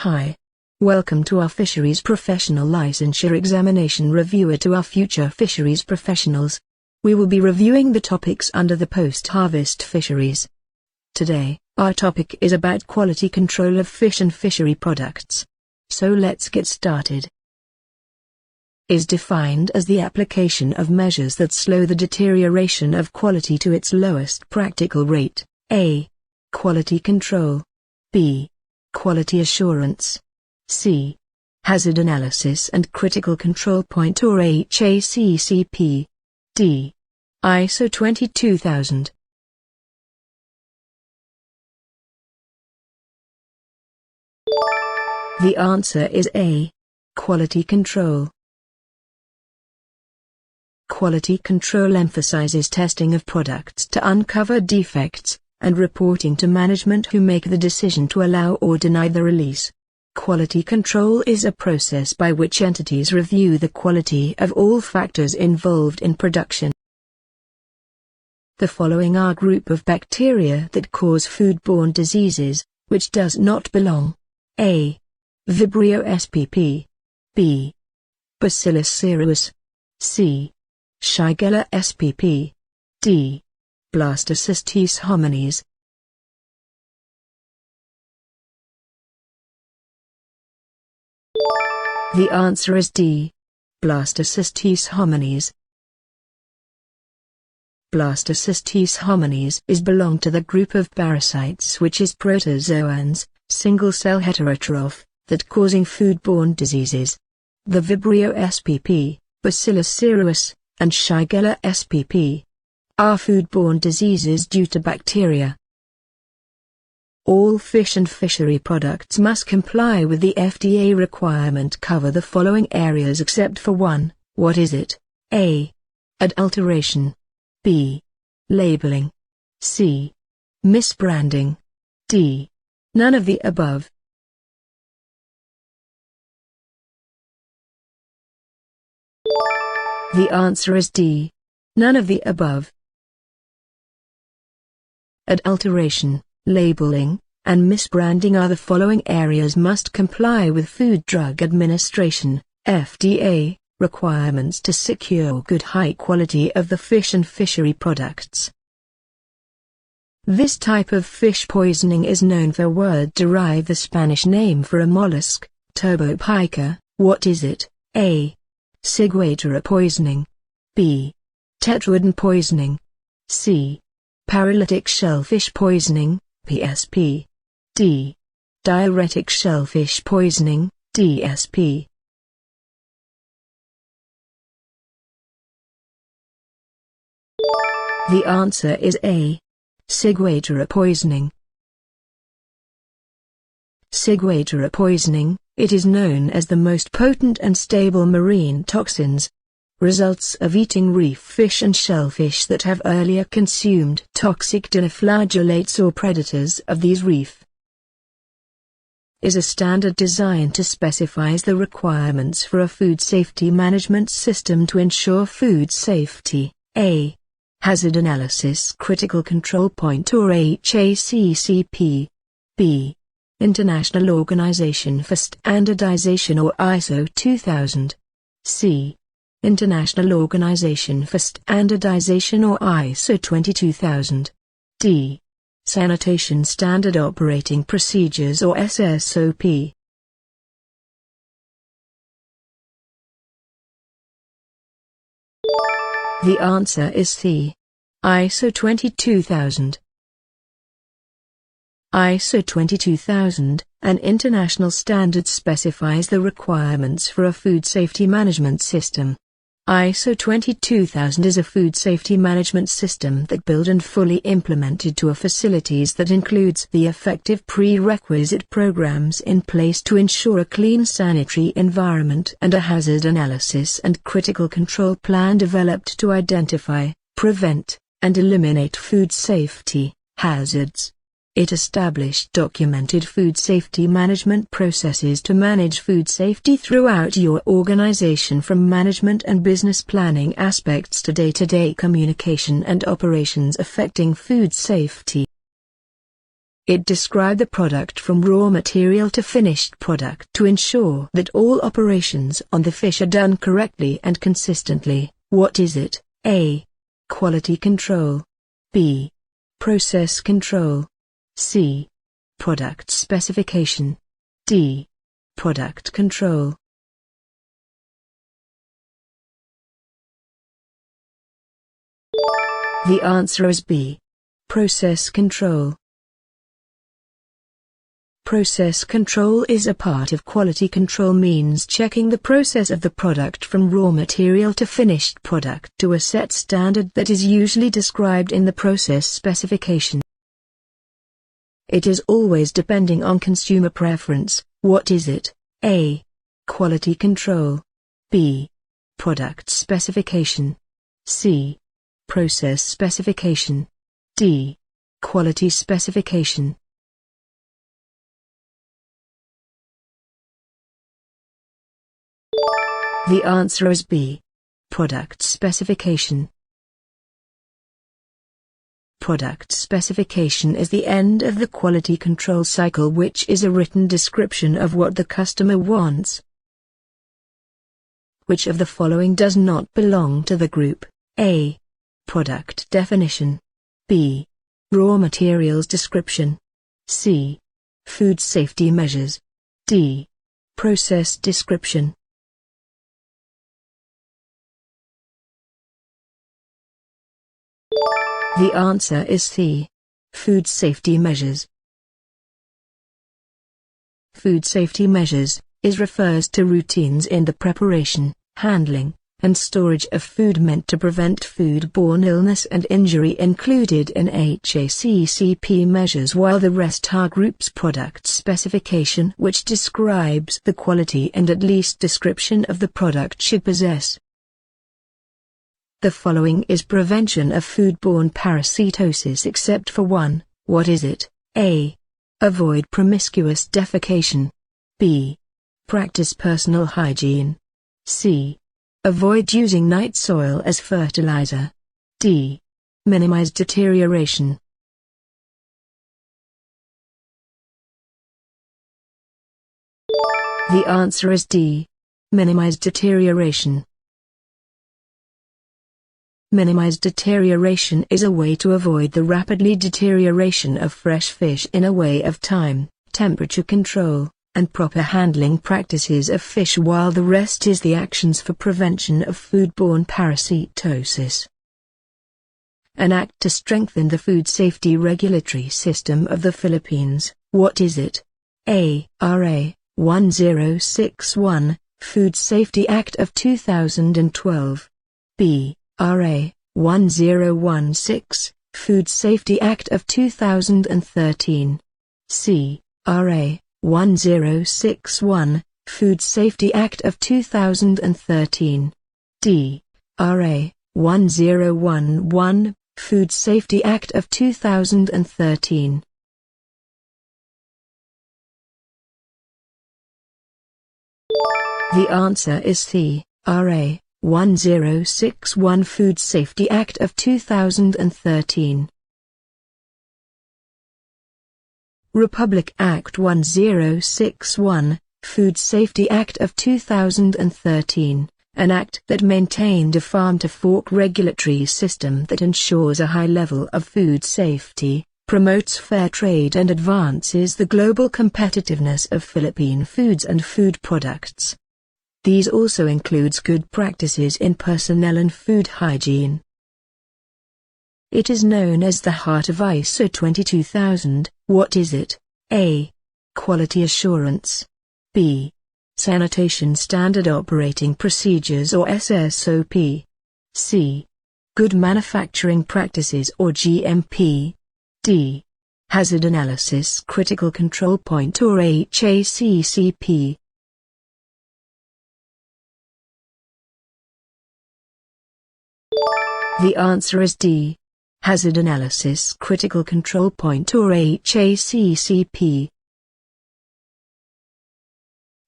Hi. Welcome to our Fisheries Professional Licensure Examination Reviewer to our future fisheries professionals. We will be reviewing the topics under the post-harvest fisheries. Today, our topic is about quality control of fish and fishery products. So let's get started. Is defined as the application of measures that slow the deterioration of quality to its lowest practical rate. A. Quality control. B. Quality assurance. C. Hazard analysis and critical control point or HACCP. D. ISO 22000. The answer is A. Quality control. Quality control emphasizes testing of products to uncover defects, and reporting to management who make the decision to allow or deny the release. Quality control is a process by which entities review the quality of all factors involved in production. The following are a group of bacteria that cause foodborne diseases, which does not belong. A. Vibrio spp. B. Bacillus cereus. C. Shigella spp. D. Blastocystis hominis. The answer is D. Blastocystis hominis. Blastocystis hominis belong to the group of parasites which is protozoans, single-cell heterotroph, that causing foodborne diseases. The Vibrio spp, Bacillus cereus, and Shigella spp are foodborne diseases due to bacteria. All fish and fishery products must comply with the FDA requirement cover the following areas except for one. What is it? A. Adulteration. B. Labeling. C. Misbranding. D. None of the above. The answer is D. None of the above. Adulteration, labeling, and misbranding are the following areas must comply with Food Drug Administration, FDA, requirements to secure good high quality of the fish and fishery products. This type of fish poisoning is known for word derive the Spanish name for a mollusk, Turbopica. What is it? A. Ciguatera poisoning. B. Tetraodon poisoning. C. Paralytic shellfish poisoning, PSP. D. Diuretic shellfish poisoning, DSP. The answer is A. Ciguatera poisoning. Ciguatera poisoning, it is known as the most potent and stable marine toxins. Results of eating reef fish and shellfish that have earlier consumed toxic dinoflagellates or predators of these reef. Is a standard designed to specify the requirements for a food safety management system to ensure food safety. A. Hazard analysis critical control point or HACCP. B. International Organization for Standardization or ISO 2000. C. International Organization for Standardization or ISO 22000. D. Sanitation Standard Operating Procedures or SSOP. The answer is C. ISO 22000. ISO 22000, an international standard, specifies the requirements for a food safety management system. ISO 22000 is a food safety management system that built and fully implemented to a facilities that includes the effective prerequisite programs in place to ensure a clean sanitary environment and a hazard analysis and critical control plan developed to identify, prevent, and eliminate food safety hazards. It established documented food safety management processes to manage food safety throughout your organization, from management and business planning aspects to day-to-day communication and operations affecting food safety. It describes the product from raw material to finished product to ensure that all operations on the fish are done correctly and consistently. What is it? A. Quality control. B. Process control. C. Product specification. D. Product control. The answer is B. Process control. Process control is a part of quality control, means checking the process of the product from raw material to finished product to a set standard that is usually described in the process specification. It is always depending on consumer preference. What is it? A. Quality control. B. Product specification. C. Process specification. D. Quality specification. The answer is B. Product specification. Product specification is the end of the quality control cycle, which is a written description of what the customer wants. Which of the following does not belong to the group? A. Product definition. B. Raw materials description. C. Food safety measures. D. Process description. The answer is C. Food safety measures. Food safety measures refers to routines in the preparation, handling, and storage of food meant to prevent foodborne illness and injury included in HACCP measures, while the rest are groups product specification, which describes the quality and at least description of the product should possess. The following is prevention of foodborne parasitosis except for one. What is it? A. Avoid promiscuous defecation. B. Practice personal hygiene. C. Avoid using night soil as fertilizer. D. Minimize deterioration. The answer is D. Minimize deterioration. Minimize deterioration is a way to avoid the rapidly deterioration of fresh fish in a way of time, temperature control, and proper handling practices of fish, while the rest is the actions for prevention of foodborne parasitosis. An act to strengthen the food safety regulatory system of the Philippines. What is it? A. RA 1061, Food Safety Act of 2012. B. RA 1016, Food Safety Act of 2013. C. RA 1061, Food Safety Act of 2013. D. RA 1011, Food Safety Act of 2013. The answer is C. RA 1061, Food Safety Act of 2013. Republic Act 1061, Food Safety Act of 2013, an act that maintained a farm-to-fork regulatory system that ensures a high level of food safety, promotes fair trade and advances the global competitiveness of Philippine foods and food products. These also includes good practices in personnel and food hygiene. It is known as the heart of ISO 22000. What is it? A. Quality assurance. B. Sanitation Standard Operating Procedures or SSOP. C. Good manufacturing practices or GMP. D. Hazard Analysis Critical Control Point or HACCP. The answer is D. Hazard Analysis Critical Control Point or HACCP.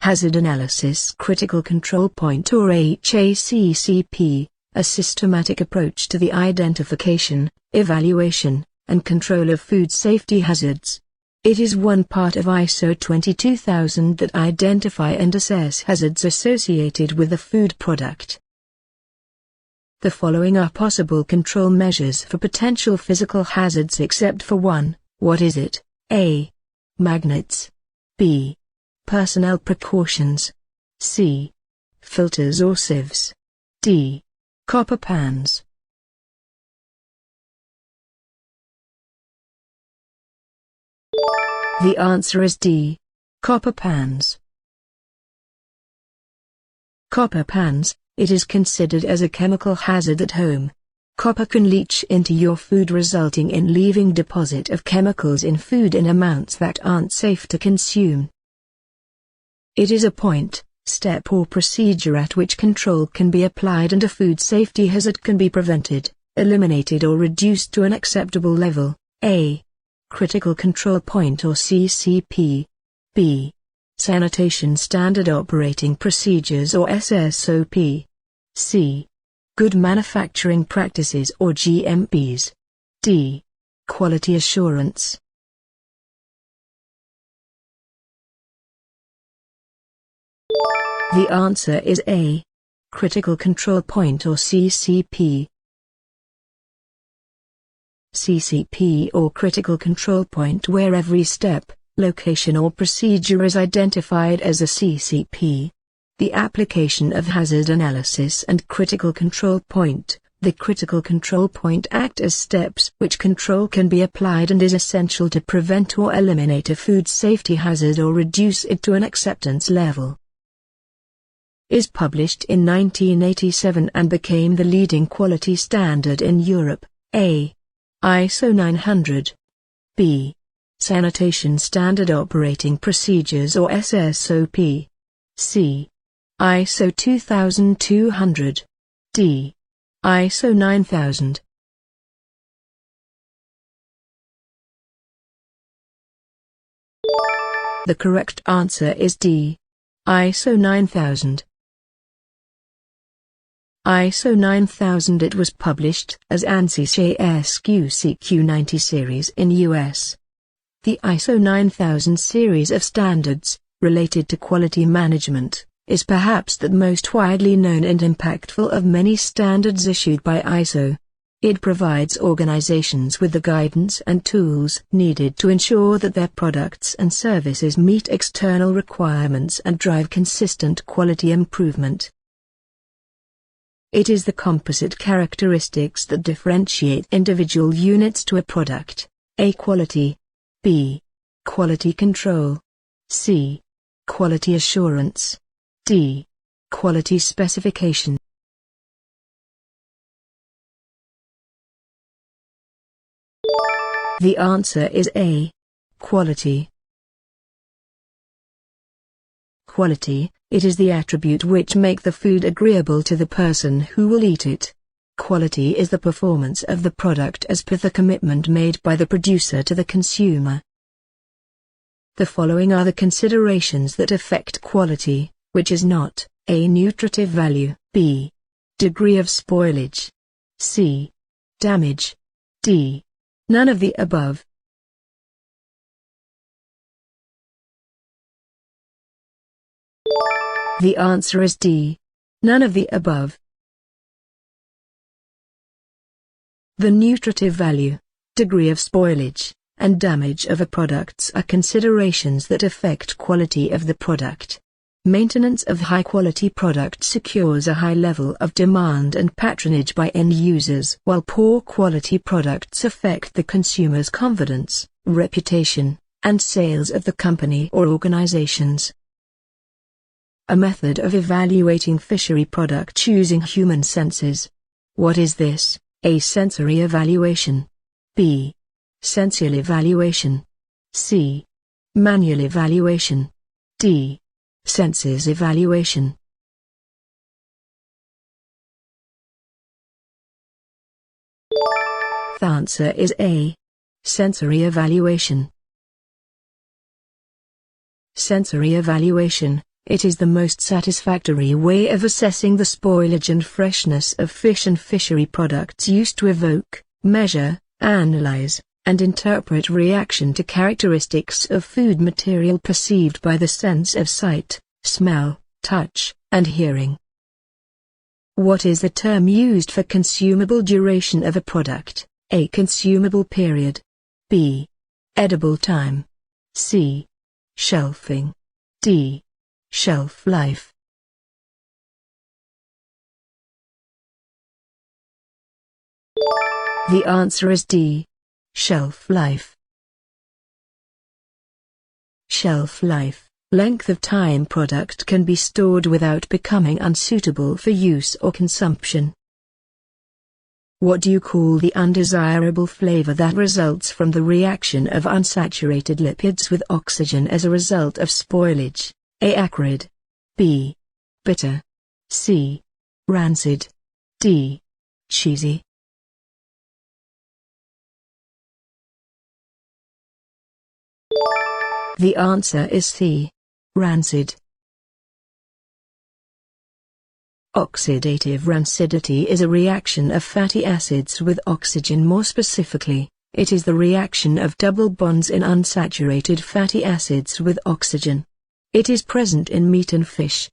Hazard Analysis Critical Control Point or HACCP, a systematic approach to the identification, evaluation, and control of food safety hazards. It is one part of ISO 22000 that identify and assess hazards associated with a food product. The following are possible control measures for potential physical hazards except for one. What is it? A. Magnets. B. Personnel precautions. C. Filters or sieves. D. Copper pans. The answer is D. Copper pans. Copper pans. It is considered as a chemical hazard at home. Copper can leach into your food, resulting in leaving deposit of chemicals in food in amounts that aren't safe to consume. It is a point, step or procedure at which control can be applied and a food safety hazard can be prevented, eliminated or reduced to an acceptable level. A. Critical Control Point or CCP. B. Sanitation Standard Operating Procedures or SSOP. C. Good Manufacturing Practices or GMPs. D. Quality Assurance. The answer is A. Critical Control Point or CCP. CCP or Critical Control Point, where every step, location or procedure is identified as a CCP. The application of hazard analysis and critical control point. The critical control point act as steps which control can be applied and is essential to prevent or eliminate a food safety hazard or reduce it to an acceptance level. Is published in 1987 and became the leading quality standard in Europe. A. ISO 900. B. Sanitation Standard Operating Procedures or SSOP. C. ISO 2200. D. ISO 9000. The correct answer is D. ISO 9000. ISO 9000. It was published as ANSI SQCQ 90 series in US. The ISO 9000 series of standards, related to quality management, is perhaps the most widely known and impactful of many standards issued by ISO. It provides organizations with the guidance and tools needed to ensure that their products and services meet external requirements and drive consistent quality improvement. It is the composite characteristics that differentiate individual units to a product. A. Quality. B. Quality control. C. Quality assurance. D. Quality specification. The answer is A. Quality. Quality, it is the attribute which make the food agreeable to the person who will eat it. Quality is the performance of the product as per the commitment made by the producer to the consumer. The following are the considerations that affect quality, which is not: A. Nutritive value. B. Degree of spoilage. C. Damage. D. None of the above. The answer is D. None of the above. The nutritive value, degree of spoilage, and damage of a product are considerations that affect quality of the product. Maintenance of high-quality product secures a high level of demand and patronage by end users, while poor quality products affect the consumer's confidence, reputation, and sales of the company or organizations. A method of evaluating fishery product using human senses. What is this? A. Sensory evaluation. B. Sensual evaluation. C. Manual evaluation. D. Senses evaluation. The answer is A. Sensory evaluation. Sensory evaluation. It is the most satisfactory way of assessing the spoilage and freshness of fish and fishery products used to evoke, measure, analyze, and interpret reaction to characteristics of food material perceived by the sense of sight, smell, touch, and hearing. What is the term used for consumable duration of a product? A. Consumable period. B. Edible time. C. Shelving. D. Shelf life. The answer is D. Shelf life. Shelf life, length of time product can be stored without becoming unsuitable for use or consumption. What do you call the undesirable flavor that results from the reaction of unsaturated lipids with oxygen as a result of spoilage? A. Acrid. B. Bitter. C. Rancid. D. Cheesy. The answer is C. Rancid. Oxidative rancidity is a reaction of fatty acids with oxygen. More specifically, it is the reaction of double bonds in unsaturated fatty acids with oxygen. It is present in meat and fish.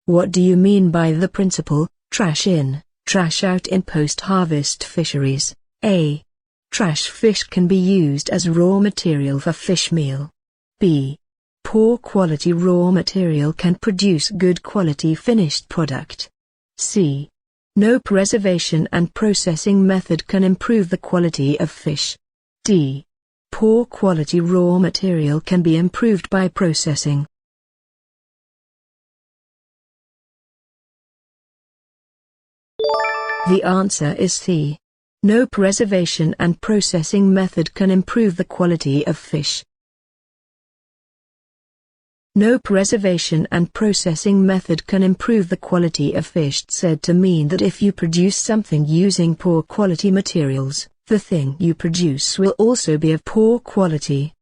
What do you mean by the principle, trash in, trash out in post-harvest fisheries? A. Trash fish can be used as raw material for fish meal. B. Poor quality raw material can produce good quality finished product. C. No preservation and processing method can improve the quality of fish. D. Poor quality raw material can be improved by processing. The answer is C. No preservation and processing method can improve the quality of fish. No preservation and processing method can improve the quality of fish, said to mean that if you produce something using poor quality materials, the thing you produce will also be of poor quality.